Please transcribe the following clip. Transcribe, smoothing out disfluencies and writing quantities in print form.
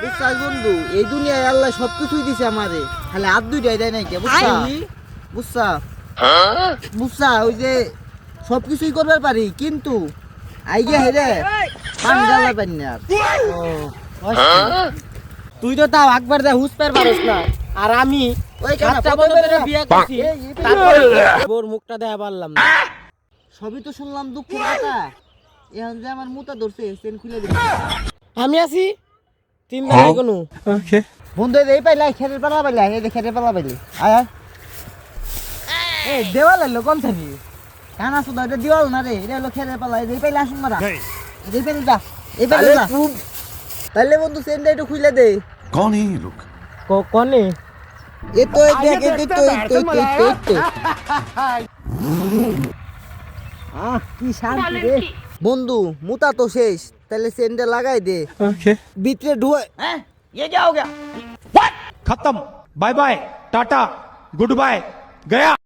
বুঝছাস বন্ধু, এই দুনিয়ায় আল্লাহ সবকিছুই দিছে আমারে, খালি হাত দুইটাই দেয় নাই কে, বুঝছা বুঝছা বুঝছা ওই যে সবকিছুই করবার পারি, কিন্তু আইগে হেরে পান জ্বালা পারি না আর। তুই তো তাও একবার দে হুসপের পারিস না, আর আমি ওই কেন সাতটা প্রথমে বছর ধরে বিয়ে করছি, এই, এই, তারপরে ওর মুখটা দেয়া পারলাম না। সবই তো শুনলাম দুঃখের কথা, এখন যে আমার মুতা ধরছে চেন খুলে দিবে। আমি আছি তিন বেলায় কোনো বন্ধু এই পাইলা খেতের পালা পাইলা, এই যে খেতের পালা পাইলি, আয় আয়। এই দেওয়াল এলো কম থাকি কানা সুদা, এটা দেওয়াল না রে, এটা হলো খেতের পালা। এই পাইলে আসুন মারা, এই পাইলে যা, এই পাইলে যা। তাহলে বন্ধু চেনটা একটু খুলে দে। कौन है ये लोग? কনে এ তো এই দেখ, এই তো কি শান্তি রে বন্ধু, মুতা তো শেষ, তাহলে চেনটা লাগাই দে। ভিতরে ঢুয়ে खत्म। Bye bye tata goodbye गया।